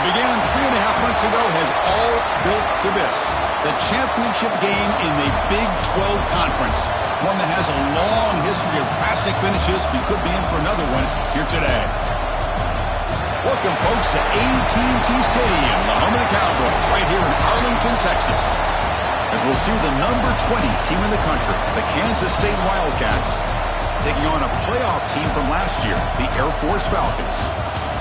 began 3.5 months ago has all built for this. The championship game in the Big 12 Conference. One that has a long history of classic finishes. We could be in for another one here today. Welcome, folks, to AT&T Stadium, the home of the Cowboys, right here in Arlington, Texas. As we'll see the number 20 team in the country, the Kansas State Wildcats, taking on a playoff team from last year, the Air Force Falcons.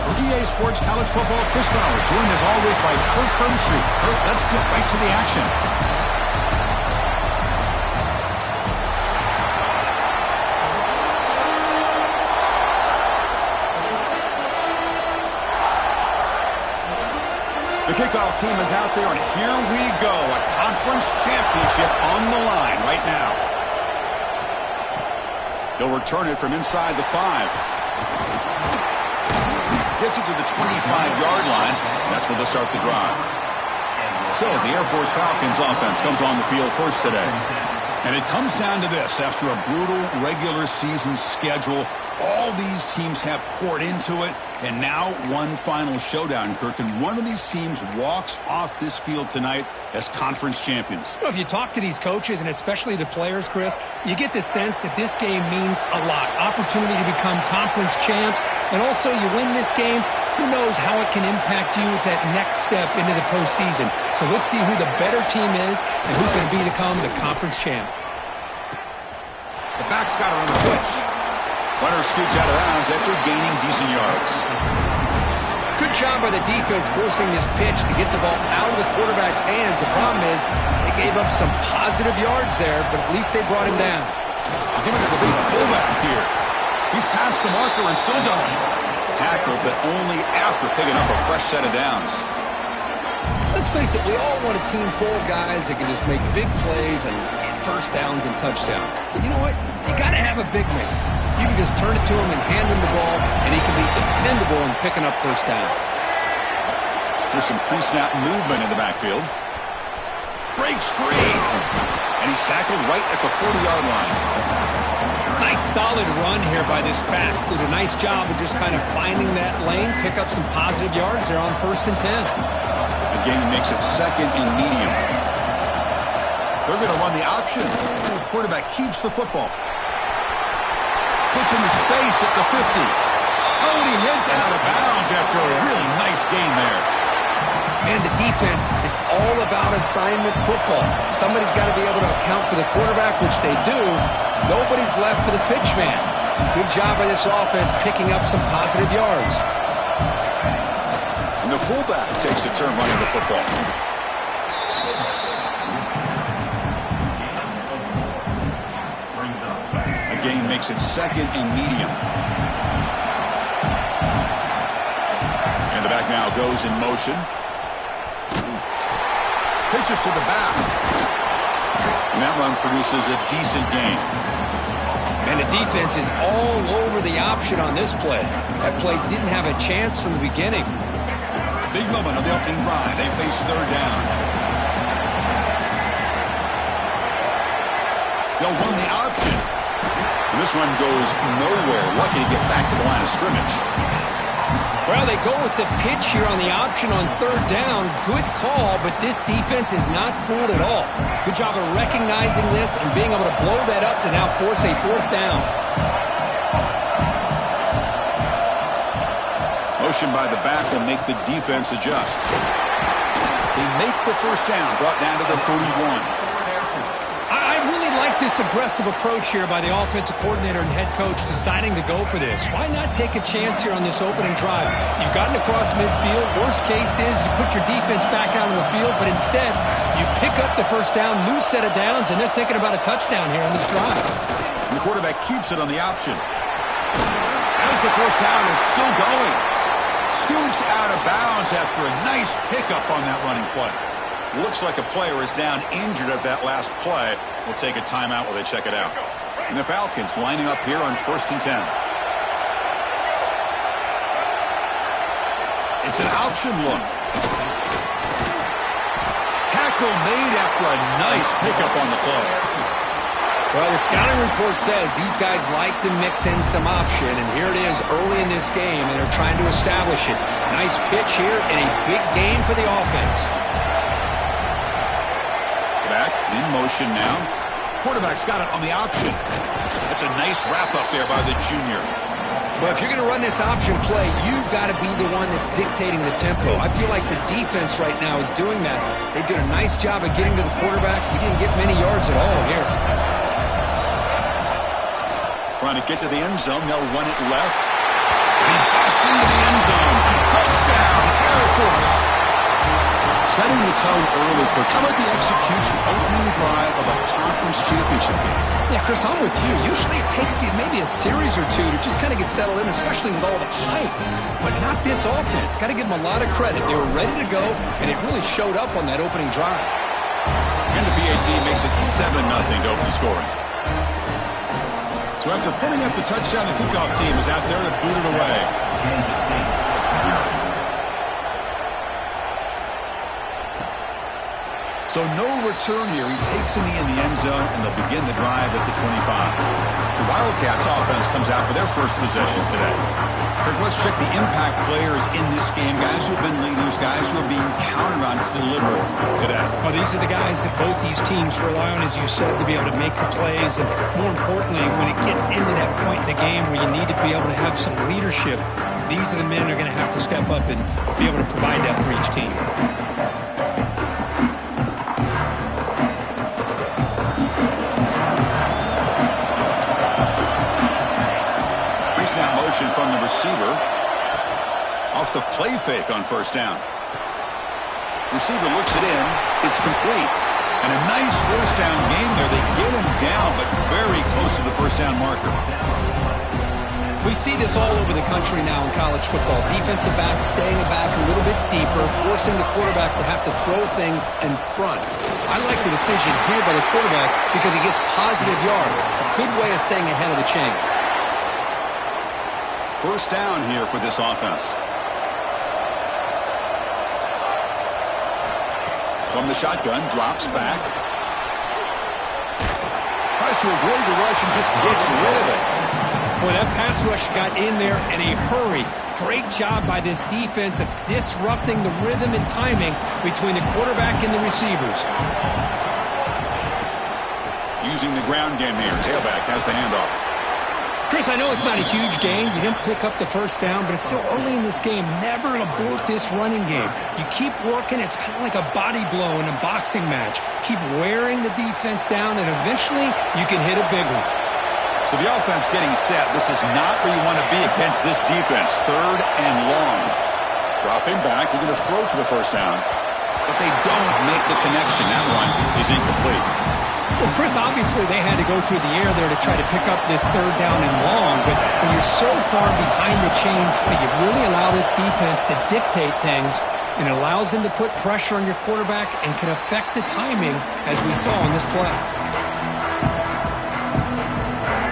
For EA Sports College Football, Chris Fowler, joined as always by Kirk Herbstreit. Kirk, let's get right to the action. The kickoff team is out there, and here we go. A conference championship on the line right now. They'll return it from inside the 5. Gets it to the 25-yard line. That's where they'll start the drive. So the Air Force Falcons offense comes on the field first today. And it comes down to this. After a brutal regular season schedule, all these teams have poured into it, and now one final showdown, Kirk. And one of these teams walks off this field tonight as conference champions. Well, if you talk to these coaches, and especially the players, Chris, you get the sense that this game means a lot. Opportunity to become conference champs, and also you win this game, who knows how it can impact you at that next step into the postseason. So let's see who the better team is and who's going to become the conference champ. The back's got it on the pitch. Runner scoots out of bounds after gaining decent yards. Good job by the defense forcing this pitch to get the ball out of the quarterback's hands. The problem is they gave up some positive yards there, but at least they brought him down. Give it to the big fullback here. He's past the marker and still going. Tackle, but only after picking up a fresh set of downs. Let's face it, we all want a team full of guys that can just make big plays and get first downs and touchdowns. But you know what? You got to have a big man. You can just turn it to him and hand him the ball, and he can be dependable in picking up first downs. There's some pre-snap movement in the backfield. Breaks free. And he's tackled right at the 40-yard line. Nice solid run here by this back. Did a nice job of just kind of finding that lane, pick up some positive yards there on 1st and 10. Again, he makes it 2nd and medium. They're going to run the option. The quarterback keeps the football. Puts into space at the 50. Oh, and he heads out of bounds after a really nice game there. And the defense, it's all about assignment football. Somebody's got to be able to account for the quarterback, which they do. Nobody's left for the pitch man. Good job by this offense picking up some positive yards. And the fullback takes a turn running the football. Again, makes it 2nd and medium. And the back now goes in motion. Pitches to the back. And that run produces a decent gain. And the defense is all over the option on this play. That play didn't have a chance from the beginning. Big moment of the opening drive. They face 3rd down. They'll run the option. And this one goes nowhere. Lucky to get back to the line of scrimmage. Well, they go with the pitch here on the option on 3rd down. Good call, but this defense is not fooled at all. Good job of recognizing this and being able to blow that up to now force a 4th down. Motion by the back will make the defense adjust. They make the 1st down, brought down to the 31. I really like this aggressive approach here by the offensive coordinator and head coach deciding to go for this. Why not take a chance here on this opening drive? You've gotten across midfield. Worst case is you put your defense back out on the field, but instead you pick up the 1st down, new set of downs, and they're thinking about a touchdown here on this drive. And the quarterback keeps it on the option. As the 1st down is still going. Scoots out of bounds after a nice pickup on that running play. Looks like a player is down injured at that last play. We'll take a timeout while they check it out. And the Falcons lining up here on 1st and 10. It's an option look. Tackle made after a nice pickup on the play. Well, the scouting report says these guys like to mix in some option, and here it is early in this game, and they're trying to establish it. Nice pitch here and a big game for the offense. Back in motion now. Quarterback's got it on the option. That's a nice wrap up there by the junior. Well, if you're going to run this option play, you've got to be the one that's dictating the tempo. I feel like the defense right now is doing that. They did a nice job of getting to the quarterback. He didn't get many yards at all here. Trying to get to the end zone. They'll run it left. And he busts into the end zone. Touchdown, Air Force. Setting the tone early for how about the execution opening drive of a conference championship game? Yeah, Chris, I'm with you. Usually it takes you maybe a series or two to just kind of get settled in, especially with all the hype. But not this offense. Got to give them a lot of credit. They were ready to go, and it really showed up on that opening drive. And the PAT makes it 7-0 to open scoring. So after putting up the touchdown, the kickoff team is out there to boot it away. So no return here. He takes it in the end zone, and they'll begin the drive at the 25. The Wildcats offense comes out for their first possession today. Kirk, let's check the impact players in this game. Guys who have been leaders, guys who are being counted on to deliver today. Well, these are the guys that both these teams rely on, as you said, to be able to make the plays. And more importantly, when it gets into that point in the game where you need to be able to have some leadership, these are the men who are going to have to step up and be able to provide that for each team. Snap motion from the receiver. Off the play fake on first down. Receiver looks it in. It's complete. And a nice first down gain there. They get him down, but very close to the first down marker. We see this all over the country now in college football. Defensive backs staying back a little bit deeper, forcing the quarterback to have to throw things in front. I like the decision here by the quarterback because he gets positive yards. It's a good way of staying ahead of the chains. First down here for this offense. From the shotgun, drops back. Tries to avoid the rush and just gets rid of it. Boy, that pass rush got in there in a hurry. Great job by this defense of disrupting the rhythm and timing between the quarterback and the receivers. Using the ground game here. Tailback has the handoff. Chris, I know it's not a huge gain. You didn't pick up the first down, but it's still early in this game. Never abort this running game. You keep working. It's kind of like a body blow in a boxing match. Keep wearing the defense down, and eventually you can hit a big one. So the offense getting set. This is not where you want to be against this defense. Third and long. Dropping back. They're going to throw for the first down, but they don't make the connection. That one is incomplete. Well, Chris, obviously they had to go through the air there to try to pick up this third down and long, but when you're so far behind the chains, you really allow this defense to dictate things, and it allows them to put pressure on your quarterback and can affect the timing, as we saw in this play.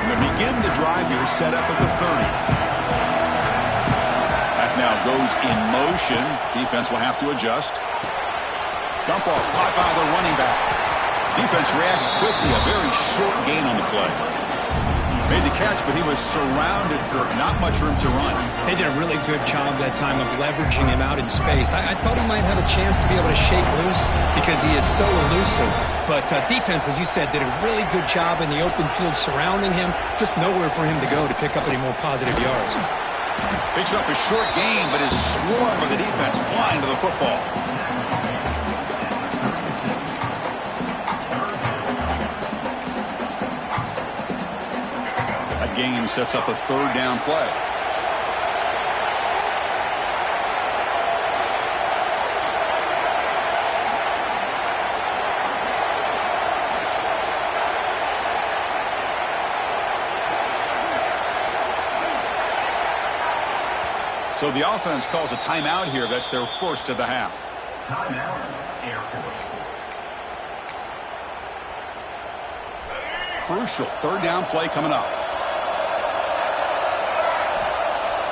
And to begin the drive here, set up at the 30. That now goes in motion. Defense will have to adjust. Dump off, caught by the running back. Defense reacts quickly. A very short gain on the play. Made the catch, but he was surrounded, Kirk. Not much room to run. They did a really good job that time of leveraging him out in space. I thought he might have a chance to be able to shake loose because he is so elusive. But defense, as you said, did a really good job in the open field surrounding him. Just nowhere for him to go to pick up any more positive yards. Picks up a short gain, but is swarmed by the defense flying to the football. Game sets up a third down play. So the offense calls a timeout here. That's their first of the half. Timeout, Air Force. Crucial third down play coming up.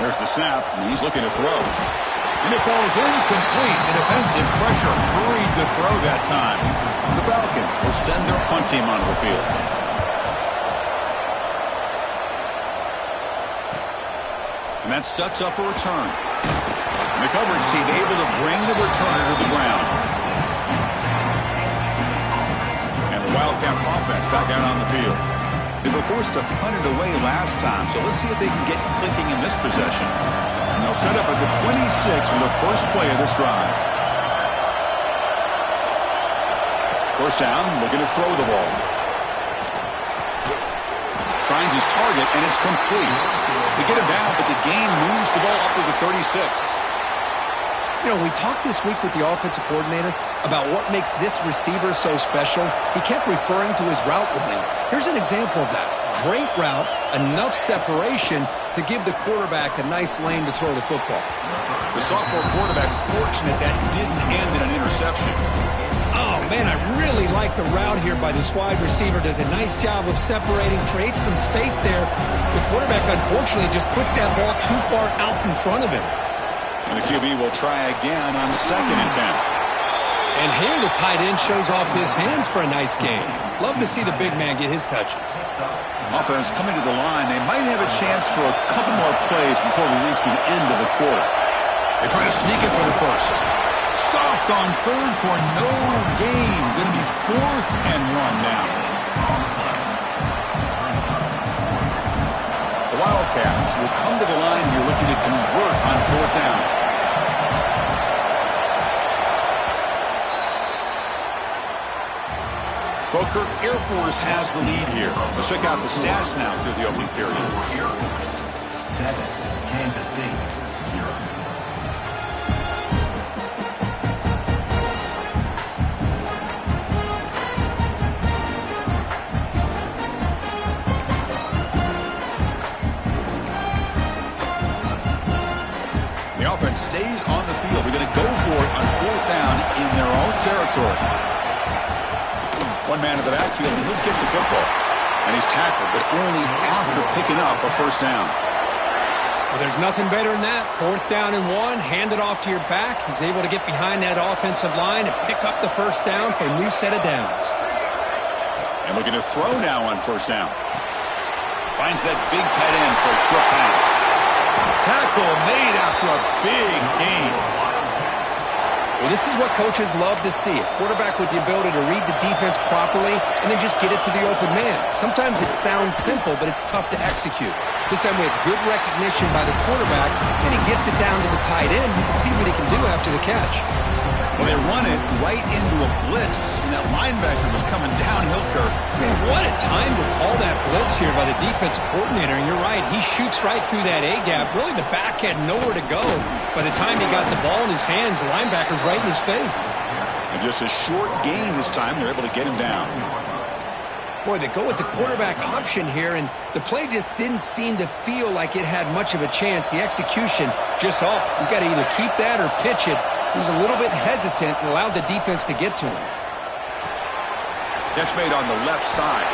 There's the snap, and he's looking to throw. And it falls incomplete. The defensive pressure hurried to throw that time. The Falcons will send their punt team onto the field. And that sets up a return. And the coverage team able to bring the returner to the ground. And the Wildcats offense back out on the field. They were forced to punt it away last time, so let's see if they can get clicking in this possession. And they'll set up at the 26 for the first play of this drive. First down, looking to throw the ball. Finds his target, and it's complete. They get him down, but the gain moves the ball up to the 36. You know, we talked this week with the offensive coordinator about what makes this receiver so special. He kept referring to his route running. Here's an example of that. Great route, enough separation to give the quarterback a nice lane to throw the football. The sophomore quarterback fortunate that didn't end in an interception. Oh, man, I really like the route here by this wide receiver. Does a nice job of separating, creates some space there. The quarterback, unfortunately, just puts that ball too far out in front of him. And the QB will try again on 2nd and 10. And here the tight end shows off his hands for a nice game. Love to see the big man get his touches. Offense coming to the line. They might have a chance for a couple more plays before we reach the end of the quarter. They try to sneak it for the first. Stopped on 3rd for no gain. Going to be 4th and 1 now. The Wildcats will come to the line here looking to convert on 4th down. Booker, Air Force has the lead here. Let's check out the stats now through the opening period. 7, Kansas City, 0. The offense stays on the field. They're going to go for it on 4th down in their own territory. One man in the backfield, and he'll kick the football. And he's tackled, but only after picking up a 1st down. Well, there's nothing better than that. 4th down and 1, hand it off to your back. He's able to get behind that offensive line and pick up the 1st down for a new set of downs. And looking to throw now on 1st down. Finds that big tight end for a short pass. Tackle made after a big gain. Well, this is what coaches love to see. A quarterback with the ability to read the defense properly and then just get it to the open man. Sometimes it sounds simple, but it's tough to execute. This time we have good recognition by the quarterback, and he gets it down to the tight end. You can see what he can do after the catch. Well, they run it right into a blitz, and that linebacker was coming downhill, Kirk. Man, what a time to call that blitz here by the defensive coordinator. And you're right, he shoots right through that A-gap. Really, the back had nowhere to go. By the time he got the ball in his hands, the linebacker's right in his face. And just a short gain this time, they're able to get him down. Boy, they go with the quarterback option here, and the play just didn't seem to feel like it had much of a chance. The execution just off. You got to either keep that or pitch it. He was a little bit hesitant and allowed the defense to get to him. Catch made on the left side.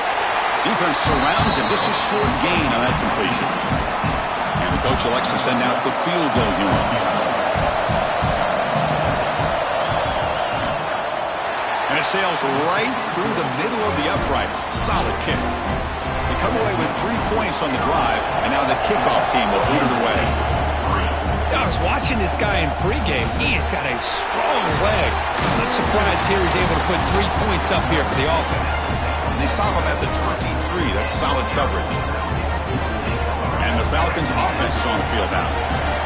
Defense surrounds him. Just a short gain on that completion. And the coach elects to send out the field goal unit. And it sails right through the middle of the uprights. Solid kick. They come away with 3 points on the drive, and now the kickoff team will boot it away. I was watching this guy in pregame. He has got a strong leg. I'm surprised here he's able to put 3 points up here for the offense. And they stop him at the 23. That's solid coverage. And the Falcons' offense is on the field now.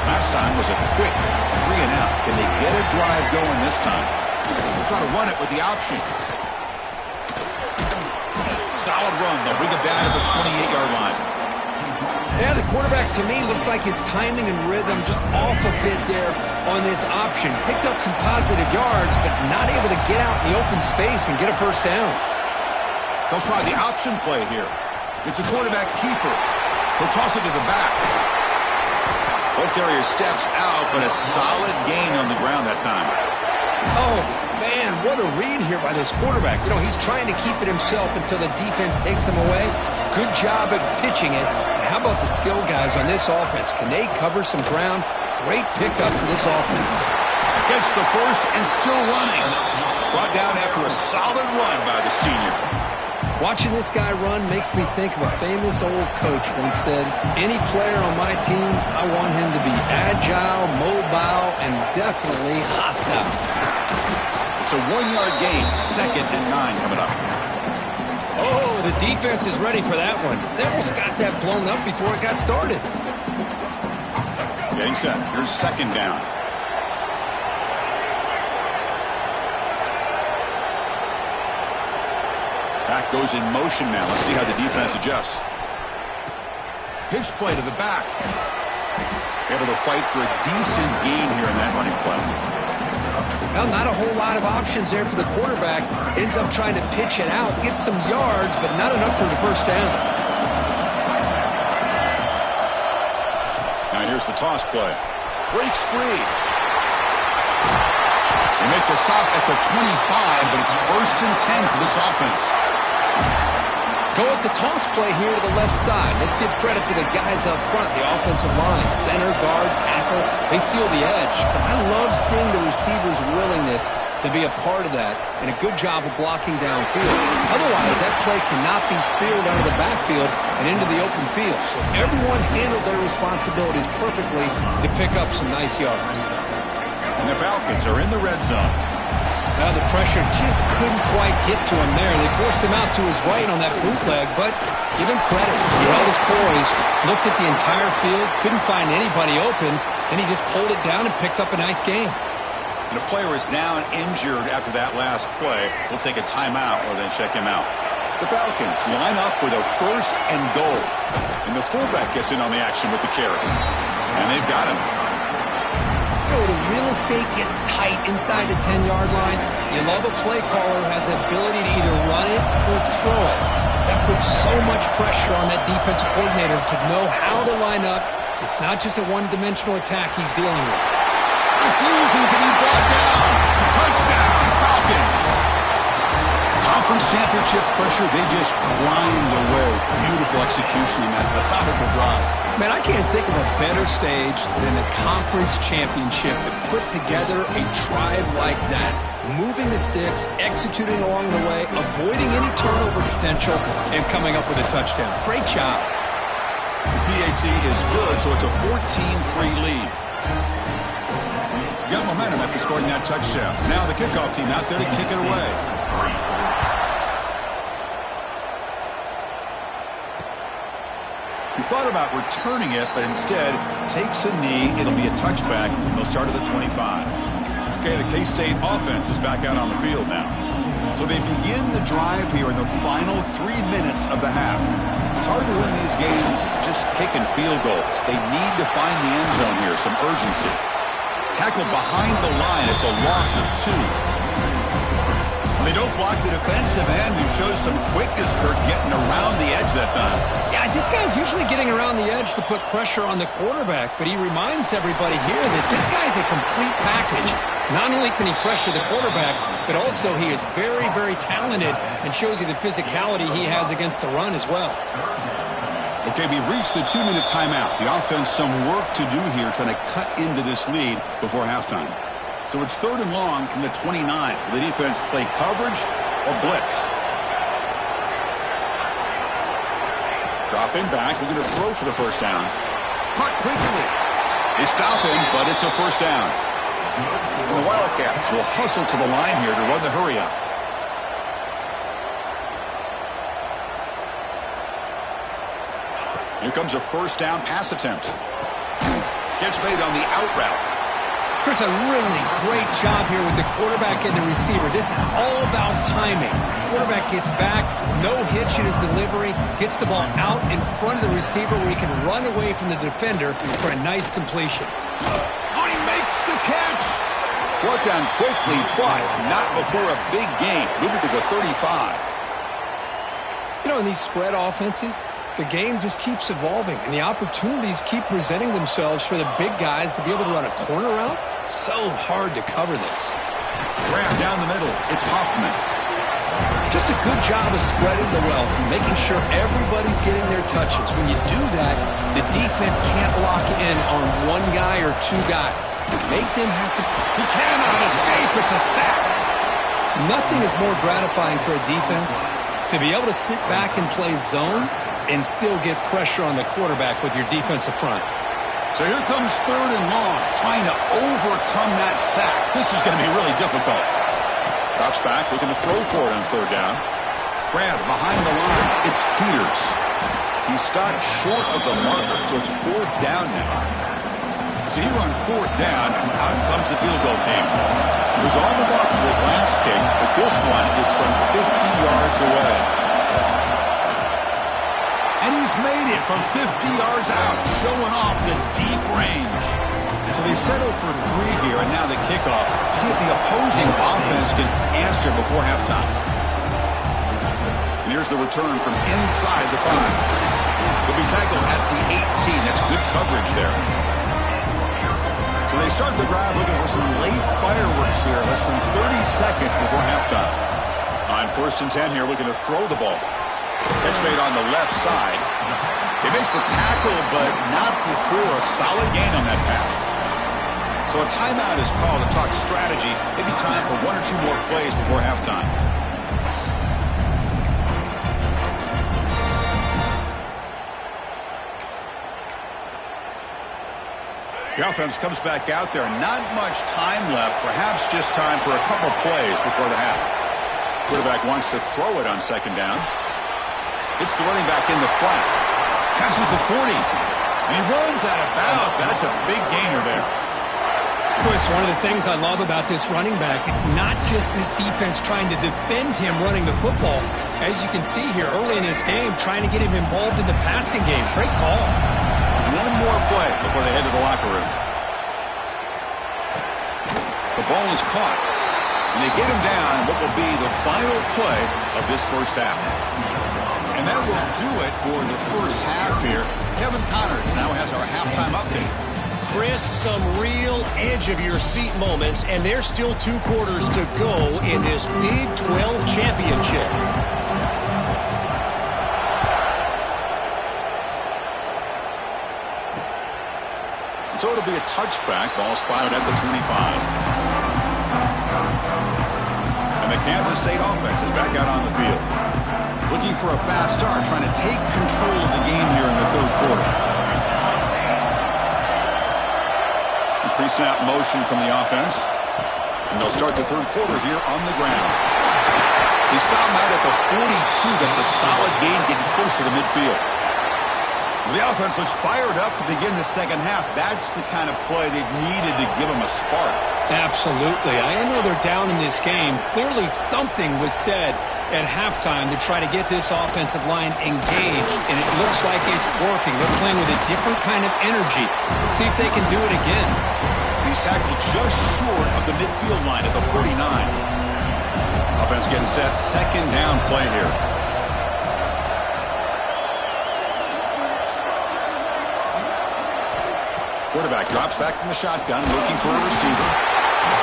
Last time was a quick 3 and out. Can they get a drive going this time? They'll try to run it with the option. Solid run. They'll bring it down to the 28-yard line. Yeah, the quarterback, to me, looked like his timing and rhythm just off a bit there on this option. Picked up some positive yards, but not able to get out in the open space and get a 1st down. They'll try the option play here. It's a quarterback keeper. He'll toss it to the back. Ball carrier steps out, but a solid gain on the ground that time. Oh, man, what a read here by this quarterback. You know, he's trying to keep it himself until the defense takes him away. Good job at pitching it. And how about the skill guys on this offense? Can they cover some ground? Great pickup for this offense. Gets the first and still running. Brought down after a solid run by the senior. Watching this guy run makes me think of a famous old coach once said, any player on my team, I want him to be agile, mobile, and definitely hostile. It's a 1-yard gain, 2nd and 9 coming up. Oh, the defense is ready for that one. They almost got that blown up before it got started. Getting set. Here's 2nd down. Back goes in motion now. Let's see how the defense adjusts. Pitch play to the back. Able to fight for a decent gain here in that running play. Well, not a whole lot of options there for the quarterback. Ends up trying to pitch it out, gets some yards, but not enough for the first down. Now here's the toss play. Breaks free. They make the stop at the 25, but it's 1st and 10 for this offense. Go with the toss play here to the left side. Let's give credit to the guys up front, the offensive line, center, guard, tackle. They seal the edge. But I love seeing the receiver's willingness to be a part of that and a good job of blocking downfield. Otherwise, that play cannot be speared out of the backfield and into the open field. So everyone handled their responsibilities perfectly to pick up some nice yards. And the Falcons are in the red zone. Now the pressure just couldn't quite get to him there. They forced him out to his right on that bootleg, but give him credit. He held his poise, looked at the entire field, couldn't find anybody open, and he just pulled it down and picked up a nice gain. And a player is down injured after that last play. They'll take a timeout or then check him out. The Falcons line up with a 1st and goal. And the fullback gets in on the action with the carry. And they've got him. The real estate gets tight inside the 10-yard line. You love a play caller who has the ability to either run it or throw it. That puts so much pressure on that defensive coordinator to know how to line up. It's not just a one-dimensional attack he's dealing with. Refusing to be brought down. Touchdown, Falcons. Conference championship pressure, they just grind away. Beautiful execution in that methodical drive. Man, I can't think of a better stage than a conference championship to put together a drive like that. Moving the sticks, executing along the way, avoiding any turnover potential, and coming up with a touchdown. Great job. PAT is good, so it's a 14-3 lead. Got momentum after scoring that touchdown. Now the kickoff team out there to kick it away. He thought about returning it, but instead takes a knee. It'll be a touchback. They'll start at the 25. Okay, the K-State offense is back out on the field now. So they begin the drive here in the final 3 minutes of the half. It's hard to win these games just kicking field goals. They need to find the end zone here, some urgency. Tackled behind the line. It's a loss of 2. They don't block the defensive end, who shows some quickness, Kirk, getting around the edge that time. Yeah, this guy's usually getting around the edge to put pressure on the quarterback, but he reminds everybody here that this guy's a complete package. Not only can he pressure the quarterback, but also he is very, very talented and shows you the physicality he has against the run as well. Okay, we reached the 2-minute timeout. The offense some work to do here, trying to cut into this lead before halftime. So it's 3rd and long from the 29. Will the defense play coverage or blitz? Dropping back, looking to throw for the first down. Caught quickly. They stop him, but it's a first down. And the Wildcats will hustle to the line here to run the hurry-up. Here comes a first down pass attempt. Catch made on the out route. Chris, a really great job here with the quarterback and the receiver. This is all about timing. Quarterback gets back, no hitch in his delivery, gets the ball out in front of the receiver where he can run away from the defender for a nice completion. Oh, he makes the catch. Brought down quickly, but not before a big gain. Moving to the 35. You know, in these spread offenses, the game just keeps evolving, and the opportunities keep presenting themselves for the big guys to be able to run a corner route. So hard to cover this. Grab down the middle. It's Hoffman. Just a good job of spreading the wealth and making sure everybody's getting their touches. When you do that, the defense can't lock in on one guy or 2 guys. Make them have to... He cannot escape. It's a sack. Nothing is more gratifying for a defense to To be able to sit back and play zone and still get pressure on the quarterback with your defensive front. So here comes 3rd and long, trying to overcome that sack. This is going to be really difficult. Drops back, looking to throw for it on 3rd down. Grab behind the line. It's Peters. He stopped short of the marker, so it's 4th down now. So here on 4th down, out comes the field goal team. He was on the mark with his last kick, but this one is from 50 yards away. And he's made it from 50 yards out, showing off the deep range. So they settle for 3 here, and now the kickoff. See if the opposing offense can answer before halftime. And here's the return from inside the 5. He'll be tackled at the 18. That's good coverage there. So they start the drive looking for some late fireworks here, less than 30 seconds before halftime. On 1st and 10 here, looking to throw the ball. Catch made on the left side. They make the tackle, but not before a solid gain on that pass. So a timeout is called to talk strategy. Maybe time for 1 or 2 more plays before halftime. The offense comes back out there. Not much time left. Perhaps just time for a couple plays before the half. Quarterback wants to throw it on 2nd down. It's the running back in the flat. Passes the 40. And he runs out of bounds. That's a big gainer there. Chris, one of the things I love about this running back, it's not just this defense trying to defend him running the football. As you can see here early in this game, trying to get him involved in the passing game. Great call. 1 more play before they head to the locker room. The ball is caught. And they get him down in what will be the final play of this first half. And that will do it for the first half here. Kevin Connors now has our halftime update. Chris, some real edge-of-your-seat moments, and there's still 2 quarters to go in this Big 12 championship. So it'll be a touchback. Ball spotted at the 25. And the Kansas State offense is back out on the field. Looking for a fast start, trying to take control of the game here in the 3rd quarter. Pre-snap motion from the offense. And they'll start the 3rd quarter here on the ground. They stop him out at the 42. That's a solid gain, getting closer to midfield. The offense looks fired up to begin the 2nd half. That's the kind of play they've needed to give them a spark. Absolutely. I know they're down in this game. Clearly something was said at halftime to try to get this offensive line engaged, and it looks like it's working. They're playing with a different kind of energy. Let's see if they can do it again. He's tackled just short of the midfield line at the 49. Offense getting set. 2nd down play here. Quarterback drops back from the shotgun, looking for a receiver.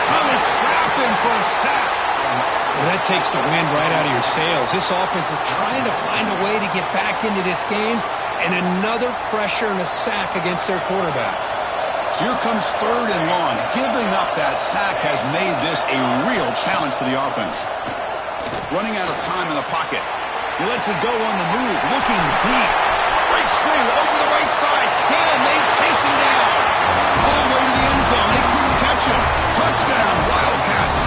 Well, they trap him for a sack. Well, that takes the wind right out of your sails. This offense is trying to find a way to get back into this game, and another pressure and a sack against their quarterback. So here comes 3rd and long. Giving up that sack has made this a real challenge for the offense. Running out of time in the pocket. He lets it go on the move, looking deep. Great screen over the right side. Can they chase him down? All the way to the end zone. They couldn't catch him. Touchdown, Wildcats.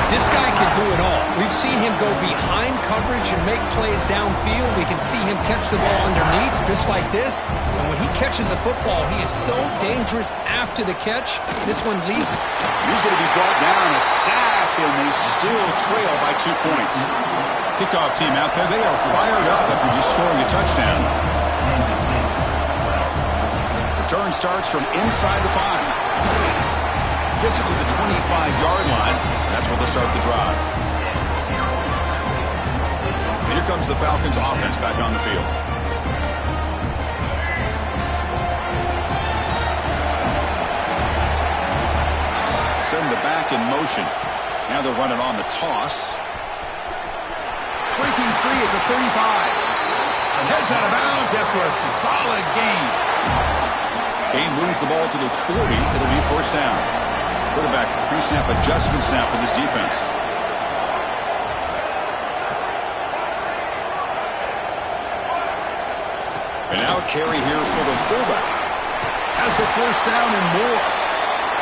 This guy can do it all. We've seen him go behind coverage and make plays downfield. We can see him catch the ball underneath, just like this. And when he catches a football, he is so dangerous after the catch. This one leads. He's going to be brought down, a sack, and they still trail by 2 points. Kickoff team out there, they are fired up after just scoring a touchdown. Return starts from inside the 5. Gets it to the 25-yard line. That's where they'll start the drive. And here comes the Falcons offense back on the field. Send the back in motion. Now they'll run it on the toss. Breaking free at the 35. And heads out of bounds after a solid gain. Gain moves the ball to the 40. It'll be 1st down. Quarterback pre-snap adjustments now for this defense. And now a carry here for the fullback. Has the first down and more.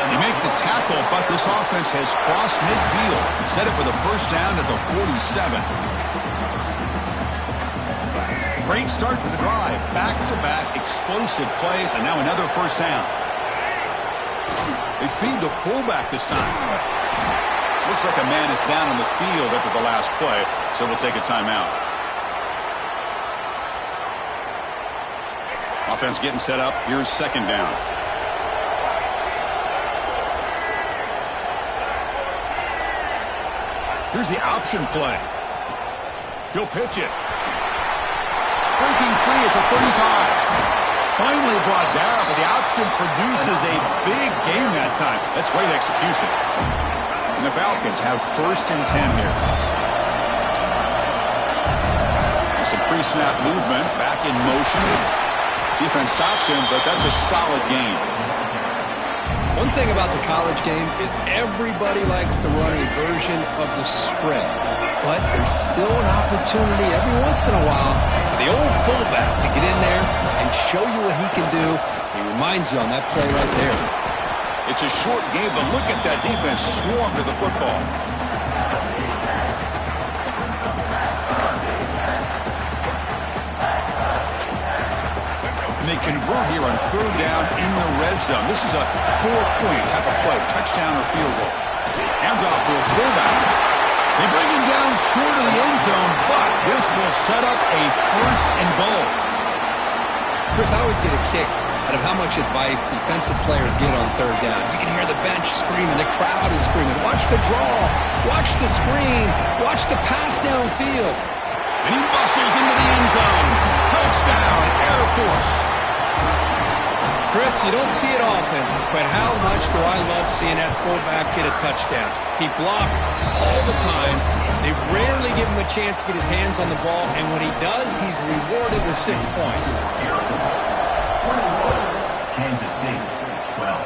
They make the tackle, but this offense has crossed midfield. Set it with a first down at the 47. Great start to the drive. Back-to-back explosive plays, and now another first down. They feed the fullback this time. Looks like a man is down on the field after the last play, so we'll take a timeout. Offense getting set up. Here's second down. Here's the option play. He'll pitch it. Breaking free at the 35. Finally brought down, but the option produces a big game that time. That's great execution. And the Falcons have first and 10 here. Some pre-snap movement, back in motion. Defense stops him, but that's a solid game. One thing about the college game is everybody likes to run a version of the spread. But there's still an opportunity every once in a while for the old fullback to get in there and show you what he can do. He reminds you on that play right there. It's a short game, but look at that defense swarm to the football. And they convert here on third down in the red zone. This is a 4-point type of play, touchdown or field goal. Hands off to a fullback. They bring him down short of the end zone, but this will set up a first and goal. Chris, I always get a kick out of how much advice defensive players get on third down. You can hear the bench screaming, the crowd is screaming. Watch the draw, watch the screen, watch the pass downfield. And he muscles into the end zone. Touchdown, Air Force. Chris, you don't see it often, but how much do I love seeing that fullback get a touchdown. He blocks all the time. They rarely give him a chance to get his hands on the ball, and when he does, he's rewarded with 6 points. Kansas City, 12.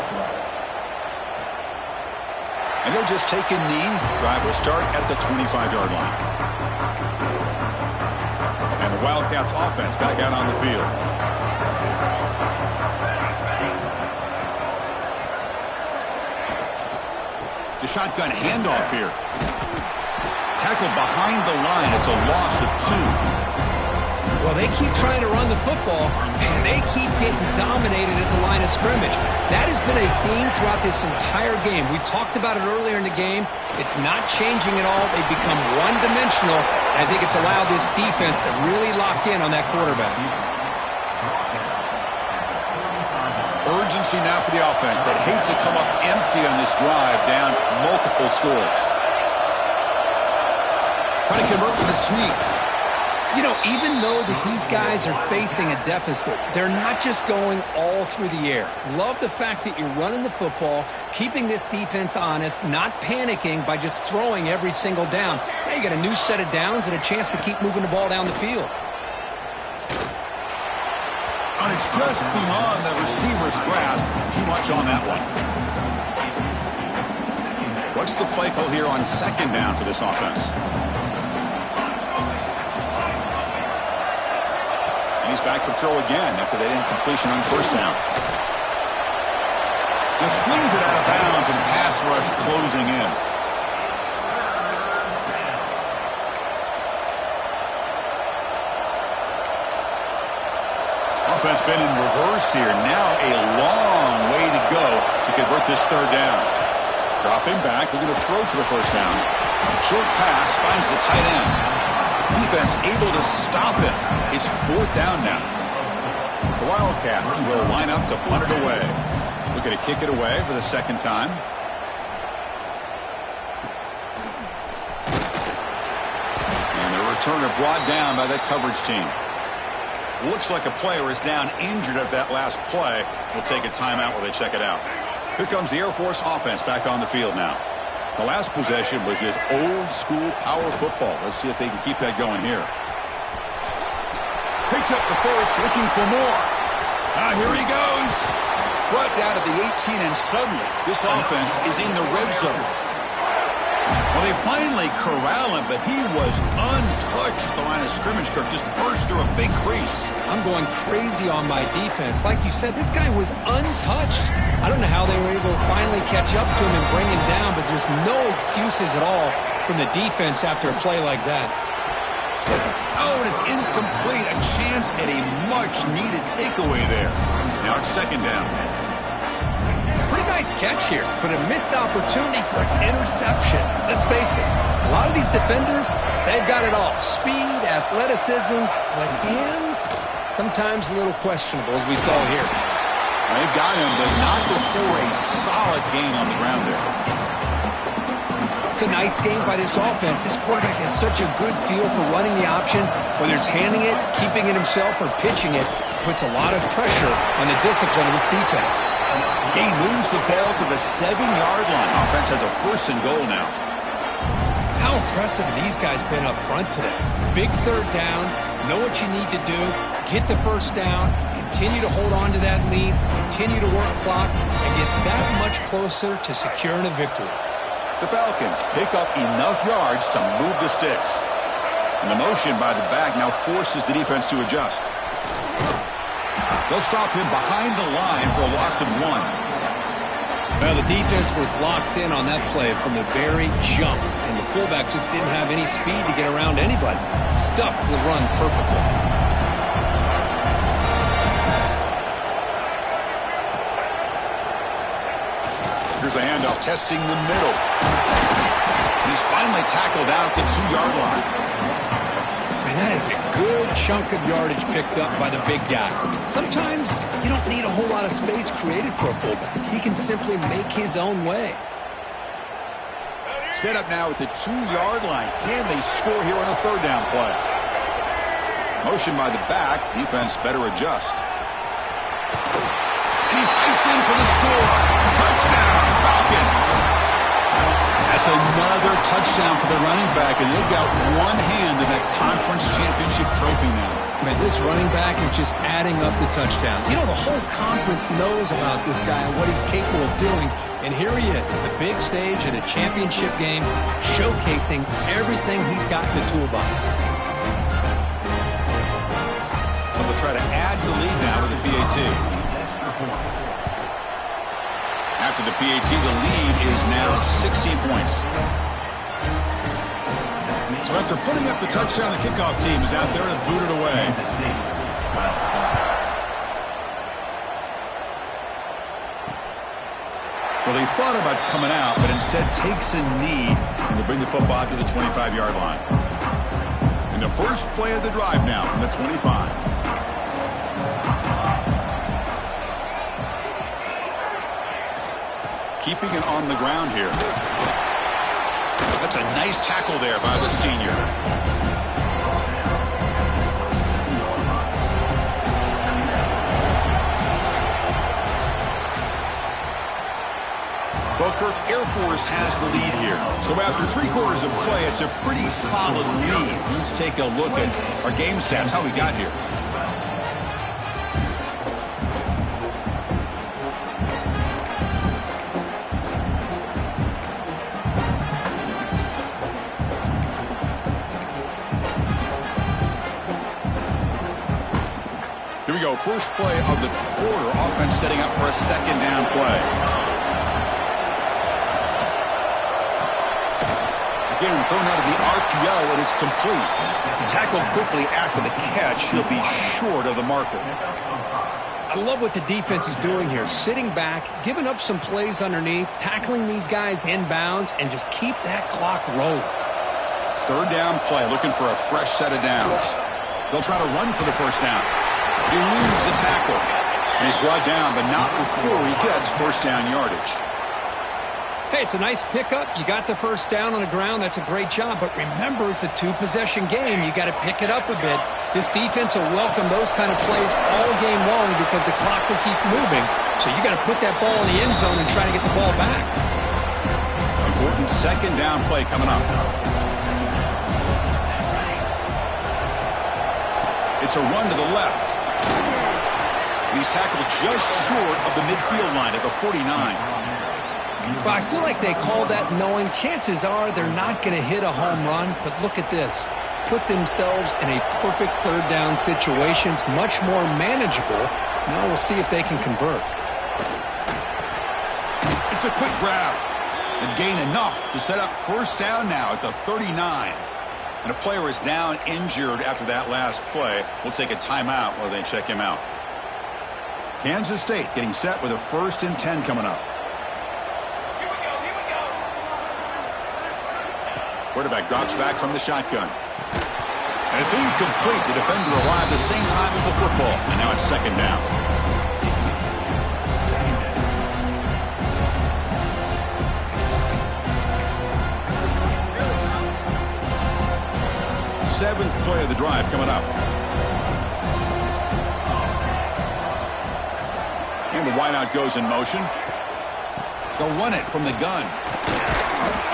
And he'll just take a knee. Drive will start at the 25-yard line. And the Wildcats offense back out on the field. The shotgun handoff here. Tackled behind the line. It's a loss of 2. Well, they keep trying to run the football, and they keep getting dominated at the line of scrimmage. That has been a theme throughout this entire game. We've talked about it earlier in the game. It's not changing at all. They've become one-dimensional. I think it's allowed this defense to really lock in on that quarterback. Urgency now for the offense. They'd hate to come up empty on this drive, down multiple scores. Trying to convert with a sneak. You know, even though that these guys are facing a deficit, they're not just going all through the air. Love the fact that you're running the football, keeping this defense honest, not panicking by just throwing every single down. Now you got a new set of downs and a chance to keep moving the ball down the field. And it's just beyond the receiver's grasp. Too much on that one. What's the play call here on second down for this offense? And he's back to throw again after that incompletion on first down. Just flings it out of bounds and the pass rush closing in. Offense been in reverse here. Now a long way to go to convert this third down. Dropping back, looking to throw for the first down. Short pass finds the tight end. Defense able to stop it. It's fourth down now. The Wildcats will line up to punt it away. Looking to kick it away for the second time. And the returner brought down by that coverage team. Looks like a player is down injured at that last play. We'll take a timeout while they check it out. Here comes the Air Force offense back on the field now. The last possession was just old-school power football. Let's see if they can keep that going here. Picks up the first, looking for more. Here he goes. Brought down at the 18, and suddenly this offense is in the red zone. Well, They finally corral him, but he was untouched at the line of scrimmage. Kirk just burst through a big crease. I'm going crazy on my defense. Like you said, this guy was untouched. I don't know how they were able to finally catch up to him and bring him down, but just no excuses at all from the defense after a play like that. Oh, and it's incomplete. A chance at a much-needed takeaway there. Now it's second down. Pretty nice catch here, but a missed opportunity for an interception. Let's face it, a lot of these defenders, they've got it all. Speed, athleticism, but hands, sometimes a little questionable, as we saw here. They've got him, but not before a solid gain on the ground there. It's a nice game by this offense. This quarterback has such a good feel for running the option, whether it's handing it, keeping it himself, or pitching it. Puts a lot of pressure on the discipline of this defense. He moves the ball to the 7-yard line. Offense has a 1st and goal now. How impressive have these guys been up front today? Big third down, know what you need to do, get the first down, continue to hold on to that lead, continue to work clock, and get that much closer to securing a victory. The Falcons pick up enough yards to move the sticks. And the motion by the back now forces the defense to adjust. They'll stop him behind the line for a loss of 1. Well, the defense was locked in on that play from the very jump, and the fullback just didn't have any speed to get around anybody. Stuffed the run perfectly. Here's a handoff, testing the middle. He's finally tackled out at the 2-yard line. Man, that is a good chunk of yardage picked up by the big guy. Sometimes you don't need a whole lot of space created for a fullback. He can simply make his own way. Set up now at the 2-yard line. Can they score here on a 3rd down play? Motion by the back. Defense better adjust. And he fights in for the score. Touchdown, Falcons. That's another touchdown for the running back, and they've got one hand in that conference championship trophy now. Man, this running back is just adding up the touchdowns. You know, the whole conference knows about this guy and what he's capable of doing, and here he is at the big stage at a championship game, showcasing everything he's got in the toolbox. Well, they'll try to add to the lead now with the PAT. After the PAT, the lead is now 16 points. So after putting up the touchdown, the kickoff team is out there to boot it away. Well, they thought about coming out, but instead takes a knee and to bring the football to the 25-yard line. In the first play of the drive now from the 25. Keeping it on the ground here. That's a nice tackle there by the senior. Well, Kirk, Air Force has the lead here. So after 3 quarters of play, it's a pretty solid lead. Let's take a look at our game stats, how we got here. Here we go, first play of the quarter. Offense setting up for a 2nd down play. Again, thrown out of the RPO, and it's complete. Tackled quickly after the catch. He'll be short of the marker. I love what the defense is doing here. Sitting back, giving up some plays underneath, tackling these guys inbounds, and just keep that clock rolling. 3rd down play, looking for a fresh set of downs. They'll try to run for the first down. He eludes a tackle. And he's brought down, but not before he gets first down yardage. Hey, it's a nice pickup. You got the first down on the ground. That's a great job. But remember, it's a 2-possession game. You got to pick it up a bit. This defense will welcome those kind of plays all game long because the clock will keep moving. So you got to put that ball in the end zone and try to get the ball back. Important 2nd down play coming up. It's a run to the left. He's tackled just short of the midfield line at the 49. Well, I feel like they called that knowing chances are they're not going to hit a home run, but look at this. Put themselves in a perfect third down situation. It's much more manageable. Now we'll see if they can convert. It's a quick grab and gain enough to set up first down now at the 39. And a player is down injured after that last play. We'll take a timeout while they check him out. Kansas State getting set with a 1st and 10 coming up. Quarterback drops back from the shotgun. And it's incomplete. The defender arrived the same time as the football. And now it's 2nd down. Seventh play of the drive coming up. And the wideout goes in motion. They'll run it from the gun.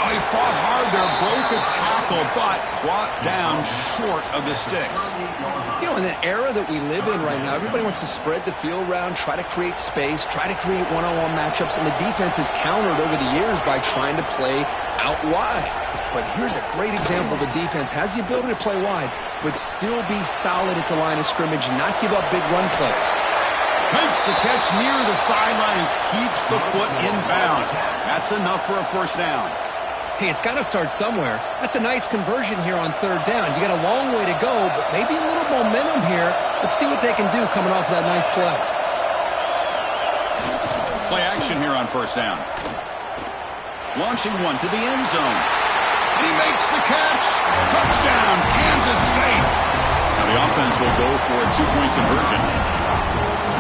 Oh, he fought hard there, broke a tackle, but brought down short of the sticks. You know, in the era that we live in right now, everybody wants to spread the field around, try to create space, try to create one-on-one matchups, and the defense has countered over the years by trying to play out wide. But here's a great example. The defense has the ability to play wide, but still be solid at the line of scrimmage and not give up big run plays. Makes the catch near the sideline and keeps the foot in bounds. That's enough for a first down. Hey, it's got to start somewhere. That's a nice conversion here on 3rd down. You got a long way to go, but maybe a little momentum here. Let's see what they can do coming off that nice play. Play action here on 1st down. Launching one to the end zone. And he makes the catch. Touchdown, Kansas State. Now the offense will go for a 2-point conversion.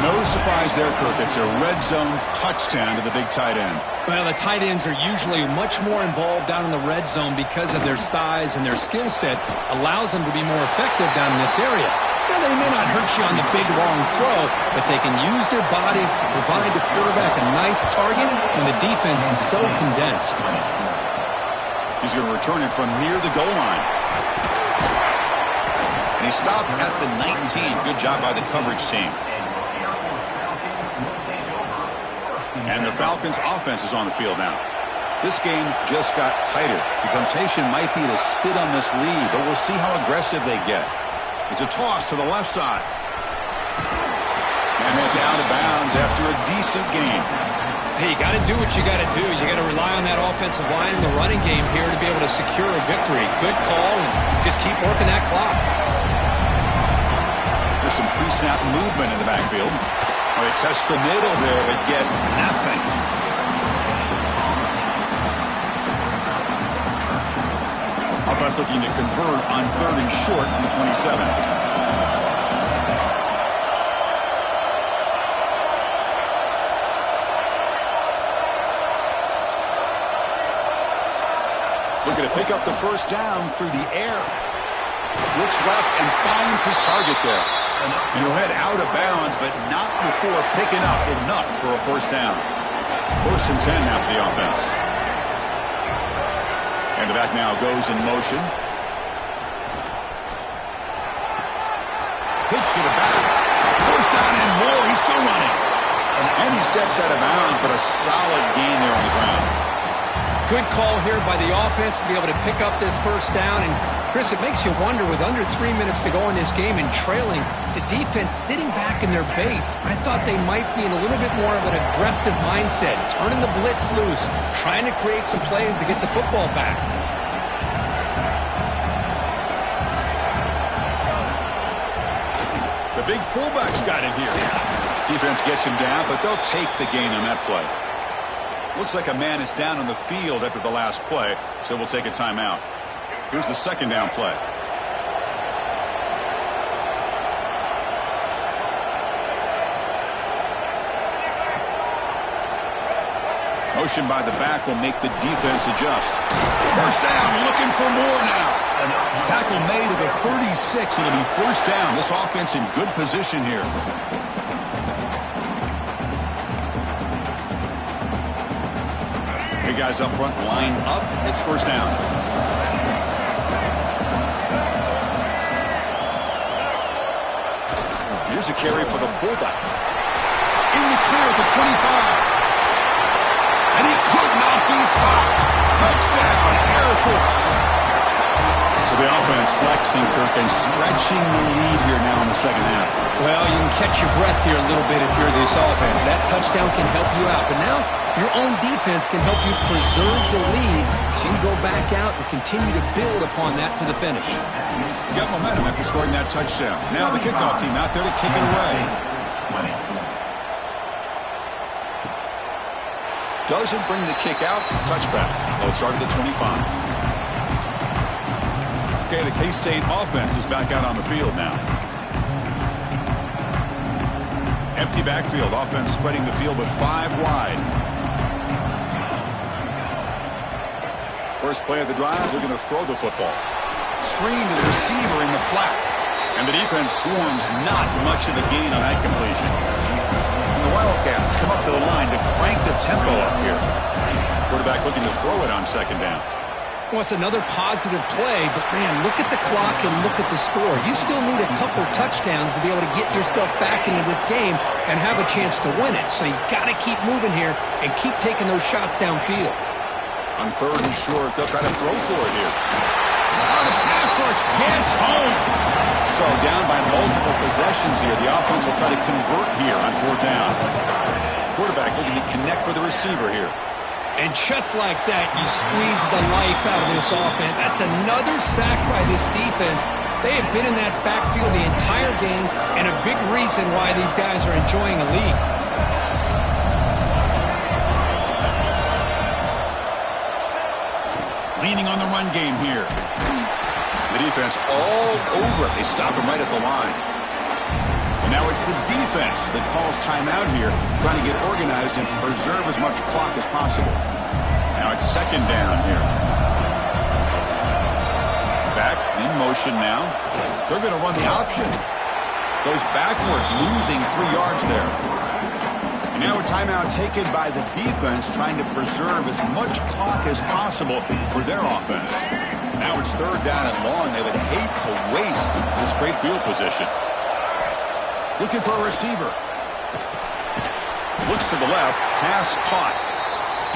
No surprise there, Kirk. It's a red zone touchdown to the big tight end. Well, the tight ends are usually much more involved down in the red zone because of their size and their skill set allows them to be more effective down in this area. Now, they may not hurt you on the big, long throw, but they can use their bodies to provide the quarterback a nice target when the defense is so condensed. He's going to return it from near the goal line. And he stopped at the 19. Good job by the coverage team. And the Falcons' offense is on the field now. This game just got tighter. The temptation might be to sit on this lead, but we'll see how aggressive they get. It's a toss to the left side. And it's out of bounds after a decent game. Hey, you got to do what you got to do. You got to rely on that offensive line and the running game here to be able to secure a victory. Good call, and just keep working that clock. There's some pre-snap movement in the backfield. They test the middle there, but get nothing. Offense looking to convert on 3rd and short on the 27. Looking to pick up the first down through the air. Looks left and finds his target there. And he'll head out of bounds, but not before picking up enough for a first down. 1st and 10 now for the offense. And the back now goes in motion. Pitch to the back. First down and more. He's still running. And he steps out of bounds, but a solid gain there on the ground. Good call here by the offense to be able to pick up this first down. And, Chris, it makes you wonder, with under 3 minutes to go in this game and trailing, the defense sitting back in their base, I thought they might be in a little bit more of an aggressive mindset, turning the blitz loose, trying to create some plays to get the football back. The big fullback's got it here. Defense gets him down, but they'll take the gain on that play. Looks like a man is down on the field after the last play, so we'll take a timeout. Here's the 2nd down play. Motion by the back will make the defense adjust. First down, looking for more now. Tackle made at the 36, and it'll be first down. This offense in good position here. Hey, guys up front lined up. It's first down. Here's a carry for the fullback. In the clear at the 25. And he could not be stopped. Touchdown, Air Force. So the offense flexing, Kirk, and stretching the lead here now in the second half. Well, you can catch your breath here a little bit if you're this offense. That touchdown can help you out. But now your own defense can help you preserve the lead so you can go back out and continue to build upon that to the finish. You got momentum after scoring that touchdown. Now the kickoff team out there to kick it away. 20. Doesn't bring the kick out. Touchback. They'll start at the 25. Okay, the K-State offense is back out on the field now. Empty backfield. Offense spreading the field with 5 wide. First play of the drive, they're going to throw the football. Screen to the receiver in the flat. And the defense swarms, not much of a gain on that completion. And the Wildcats come up to the line to crank the tempo up here. Quarterback looking to throw it on second down. Well, it's another positive play, but, man, look at the clock and look at the score. You still need a couple touchdowns to be able to get yourself back into this game and have a chance to win it. So you got to keep moving here and keep taking those shots downfield. On third and short, they'll try to throw for it here. Oh, the pass rush gets home. So down by multiple possessions here. The offense will try to convert here on fourth down. Quarterback looking to connect with the receiver here. And just like that, you squeeze the life out of this offense. That's another sack by this defense. They have been in that backfield the entire game, and a big reason why these guys are enjoying a lead. Leaning on the run game here. The defense all over it. They stop him right at the line. And now it's the defense that calls timeout here, trying to get organized and preserve as much clock as possible. Now it's second down here. Back in motion now. They're going to run the option. Goes backwards, losing 3 yards there. And now a timeout taken by the defense, trying to preserve as much clock as possible for their offense. Now it's third down and long. They would hate to waste this great field position. Looking for a receiver. Looks to the left. Pass caught.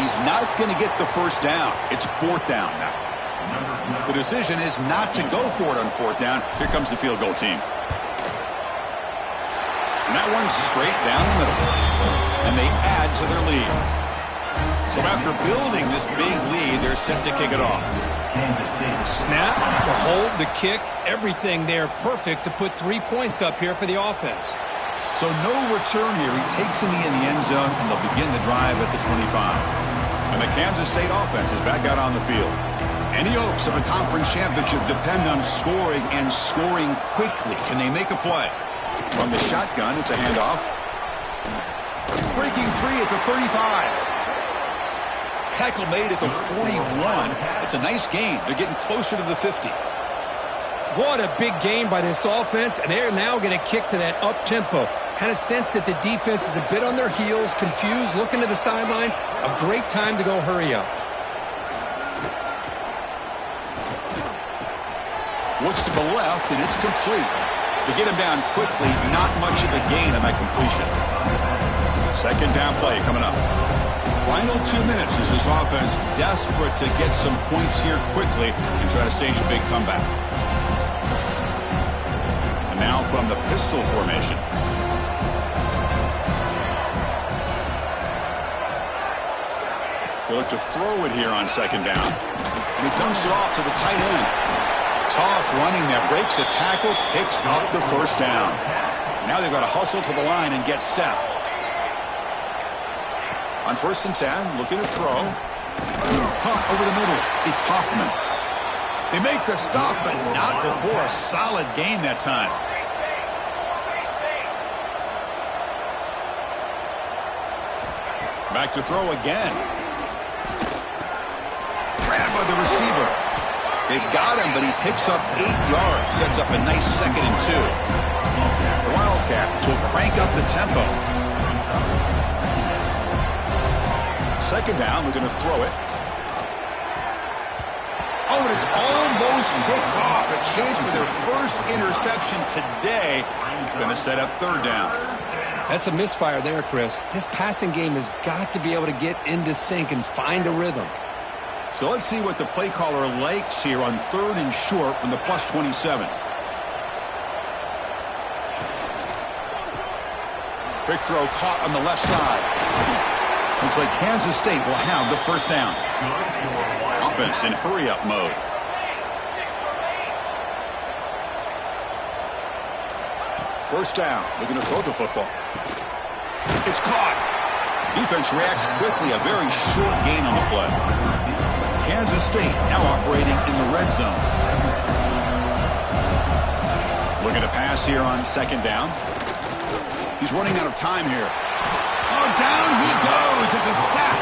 He's not going to get the first down. It's fourth down now. The decision is not to go for it on fourth down. Here comes the field goal team. And that one's straight down the middle. And they add to their lead. So after building this big lead, they're set to kick it off. Snap, the hold, the kick, everything there perfect to put 3 points up here for the offense. So no return here. He takes in the end zone, and they'll begin the drive at the 25. And the Kansas State offense is back out on the field. Any hopes of a conference championship depend on scoring and scoring quickly. Can they make a play? From the shotgun, it's a handoff. Breaking free at the 35. Tackle made at the 41. It's a nice gain. They're getting closer to the 50. What a big game by this offense, and they're now going to kick to that up-tempo. Kind of sense that the defense is a bit on their heels, confused, looking to the sidelines. A great time to go hurry up. Looks to the left, and it's complete. To get him down quickly, not much of a gain on that completion. Second down play coming up. Final 2 minutes as this offense desperate to get some points here quickly and try to stage a big comeback. And now from the pistol formation. They look to throw it here on second down. And he dumps it off to the tight end. Tough running there. Breaks a tackle, picks up the first down. Now they've got to hustle to the line and get set. On first and 10, looking to throw. Caught over the middle. It's Hoffman. They make the stop, but not before a solid gain that time. Back to throw again. Grabbed by the receiver. They've got him, but he picks up 8 yards. Sets up a nice 2nd and 2. The Wildcats will crank up the tempo. Second down, we're going to throw it. Oh, and it's almost picked off. A chance for their first interception today. Going to set up third down. That's a misfire there, Chris. This passing game has got to be able to get into sync and find a rhythm. So let's see what the play caller likes here on 3rd and short from the +27. Quick throw caught on the left side. Looks like Kansas State will have the first down. Offense in hurry-up mode. First down. Looking to throw the football. It's caught. Defense reacts quickly. A very short gain on the play. Kansas State now operating in the red zone. Looking to pass here on 2nd down. He's running out of time here. Oh, down he goes. It's a sack.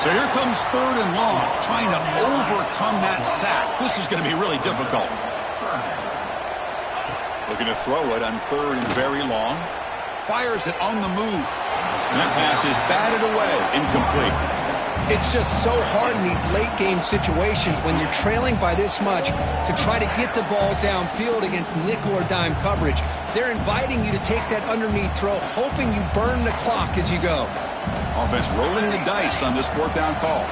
So here comes 3rd and long, trying to overcome that sack. This is going to be really difficult. Looking to throw it on 3rd and very long. Fires it on the move. And that pass is batted away. Incomplete. It's just so hard in these late-game situations when you're trailing by this much to try to get the ball downfield against nickel or dime coverage. They're inviting you to take that underneath throw, hoping you burn the clock as you go. Offense rolling the dice on this 4th down call.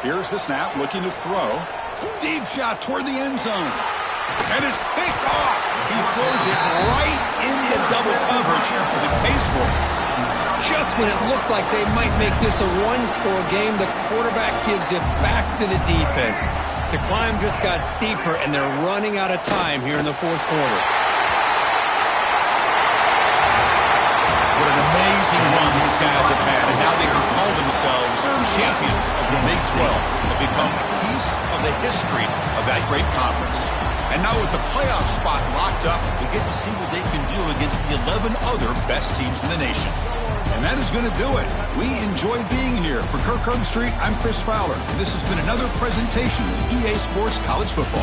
Here's the snap, looking to throw. Deep shot toward the end zone. And it's picked off. He throws it right into double coverage. It pays for it. Just when it looked like they might make this a one-score game, the quarterback gives it back to the defense. The climb just got steeper, and they're running out of time here in the 4th quarter. What an amazing run these guys have had, and now they can call themselves champions of the Big 12. They've become a piece of the history of that great conference. And now with the playoff spot locked up, we get to see what they can do against the 11 other best teams in the nation. And that is going to do it. We enjoyed being here. For Kirk Herbstreit, I'm Chris Fowler. And this has been another presentation of EA Sports College Football.